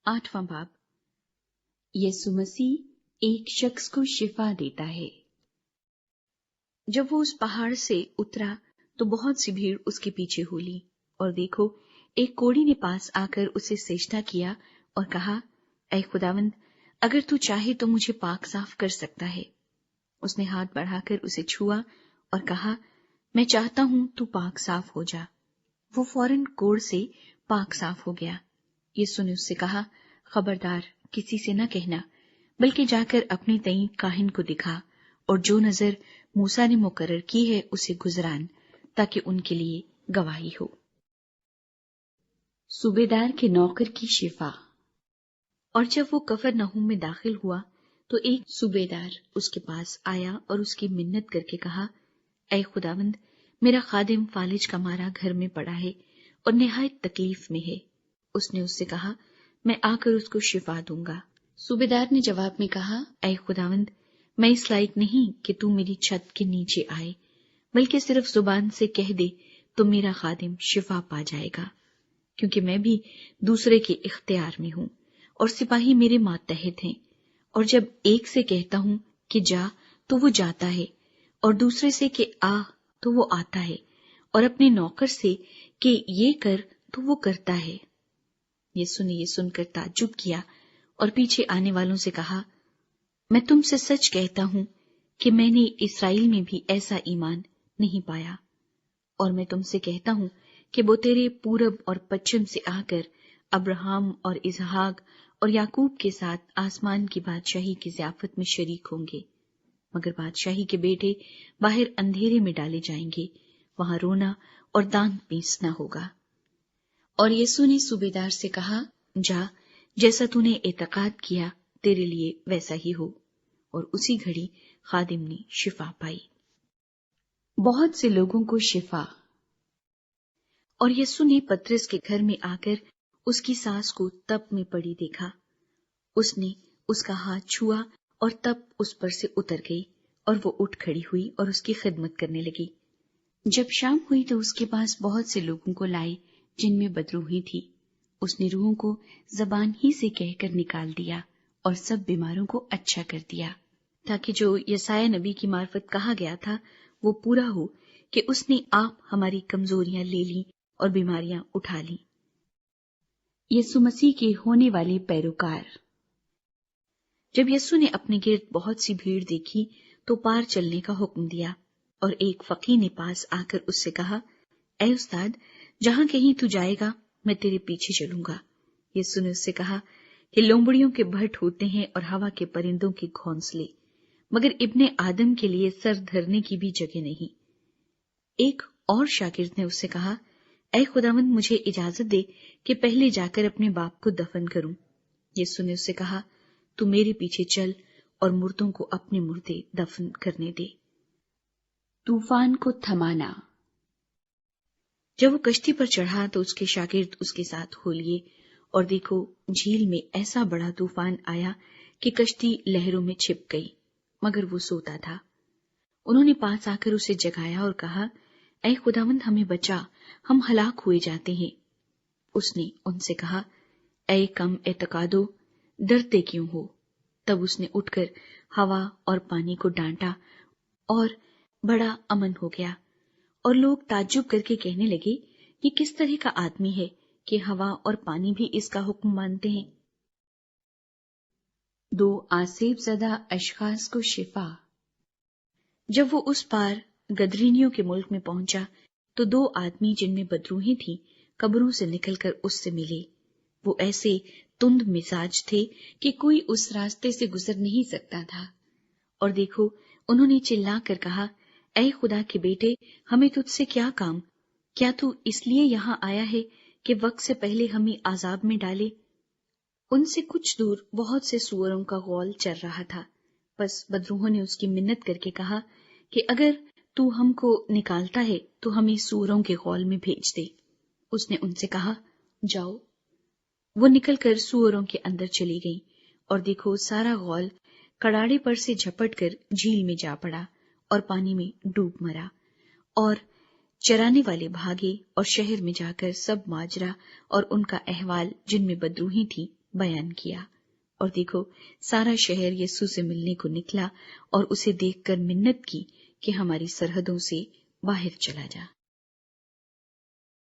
8वां बाब। यीशु मसीह एक शख्स को शिफा देता है। जब वो उस पहाड़ से उतरा तो बहुत सी भीड़ उसके पीछे हो ली, और देखो, एक कोढ़ी ने पास आकर उसे सेजदा किया और कहा, ऐ खुदावंद, अगर तू चाहे तो मुझे पाक साफ कर सकता है। उसने हाथ बढ़ाकर उसे छुआ और कहा, मैं चाहता हूं तू पाक साफ हो जा। वो फौरन कोढ़ से पाक साफ हो गया। यीशु ने उससे कहा, खबरदार, किसी से न कहना, बल्कि जाकर अपने तईं काहिन को दिखा, और जो नजर मूसा ने मुकर्रर की है उसे गुजरान, ताकि उनके लिए गवाही हो। सूबेदार के नौकर की शिफा। और जब वो कफरनहूम में दाखिल हुआ तो एक सूबेदार उसके पास आया और उसकी मिन्नत करके कहा, ऐ खुदावंद, मेरा खादिम फालिज का मारा घर में पड़ा है और निहायत तकलीफ में है। उसने उससे कहा, मैं आकर उसको शिफा दूंगा। सूबेदार ने जवाब में कहा, ऐ खुदावंद, मैं इस लायक नहीं कि तू मेरी छत के नीचे आए, बल्कि सिर्फ जुबान से कह दे तो मेरा खादिम शिफा पा जाएगा, क्योंकि मैं भी दूसरे के इख्तियार में हूं और सिपाही मेरे मातहत हैं। और जब एक से कहता हूं कि जा तो वो जाता है, और दूसरे से कि आ तो वो आता है, और अपने नौकर से कि ये कर तो वो करता है। यीशु ने ये सुनकर ताज्जुब किया और पीछे आने वालों से कहा, मैं तुमसे सच कहता हूं कि मैंने इस्राएल में भी ऐसा ईमान नहीं पाया। और मैं तुमसे कहता हूं कि वो तेरे पूरब और पश्चिम से आकर अब्राहम और इसहाक और याकूब के साथ आसमान की बादशाही की ज़ियाफत में शरीक होंगे। मगर बादशाही के बेटे बाहर अंधेरे में डाले जाएंगे, वहां रोना और दांत पीसना होगा। और यीशु ने सूबेदार से कहा, जा, जैसा तूने एतकाद किया तेरे लिए वैसा ही हो। और उसी घड़ी खादिम ने शिफा पाई। बहुत से लोगों को शिफा। और यीशु ने पतरस के घर में आकर उसकी सास को तप में पड़ी देखा। उसने उसका हाथ छुआ और तप उस पर से उतर गई, और वो उठ खड़ी हुई और उसकी खिदमत करने लगी। जब शाम हुई तो उसके पास बहुत से लोगों को लाई जिनमें बदरूहें थी। उसने रूहों को जबान ही से कहकर निकाल दिया और सब बीमारों को अच्छा कर दिया, ताकि जो यसाया नबी की मार्फत कहा गया था वो पूरा हो कि उसने आप हमारी कमजोरियां ले ली और बीमारियां उठा ली। यीशु मसीह के होने वाले पैरोकार। जब यीशु ने अपने गिर्द बहुत सी भीड़ देखी तो पार चलने का हुक्म दिया, और एक फकीह ने पास आकर उससे कहा, ऐ उस्ताद, जहां कहीं तू जाएगा मैं तेरे पीछे चलूंगा। यीशु ने उससे कहा कि लोमड़ियों के भट्ट होते हैं और हवा के परिंदों के घोंसले, मगर इब्ने आदम के लिए सर धरने की भी जगह नहीं। एक और शागिर्द ने उससे कहा, ऐ खुदावंद, मुझे इजाजत दे कि पहले जाकर अपने बाप को दफन करूं। यीशु ने उससे कहा, तू मेरे पीछे चल और मुर्दों को अपने मुर्दे दफन करने दे। तूफान को थमाना। जब वो कश्ती पर चढ़ा तो उसके शागिर्द उसके साथ हो लिए, और देखो, झील में ऐसा बड़ा तूफान आया कि कश्ती लहरों में छिप गई, मगर वो सोता था। उन्होंने पास आकर उसे जगाया और कहा, ऐ खुदावंद, हमें बचा, हम हलाक हुए जाते हैं। उसने उनसे कहा, ऐ कम एतकादो, डरते क्यों हो? तब उसने उठकर हवा और पानी को डांटा और बड़ा अमन हो गया। और लोग ताज्जुब करके कहने लगे, ये किस तरह का आदमी है कि हवा और पानी भी इसका हुक्म मानते हैं। 2 आसेबज़दा अशखास को शिफा। जब वो उस पार गदरीनियों के मुल्क में पहुंचा तो 2 आदमी जिनमें बदरूहें थीं कब्रों से निकलकर उससे मिले। वो ऐसे तुंद मिजाज थे कि कोई उस रास्ते से गुजर नहीं सकता था। और देखो, उन्होंने चिल्लाकर कहा, ऐ खुदा के बेटे, हमें तुझसे क्या काम? क्या तू इसलिए यहां आया है कि वक्त से पहले हमें आजाब में डाले? उनसे कुछ दूर बहुत से सूअरों का गौल चल रहा था। बस बदरूहों ने उसकी मिन्नत करके कहा कि अगर तू हमको निकालता है तो हमें सूअरों के गौल में भेज दे। उसने उनसे कहा, जाओ। वो निकलकर सूअरों के अंदर चली गई, और देखो, सारा गौल कड़ाड़े पर से झपटकर झील में जा पड़ा और पानी में डूब मरा। और चराने वाले भागे और शहर में जाकर सब माजरा और उनका अहवाल जिनमें बदरूहें थी بیان کیا، اور دیکھو سارا شہر یسوع سے ملنے کو نکلا اور اسے دیکھ کر منت کی کہ ہماری سرحدوں سے باہر چلا جا۔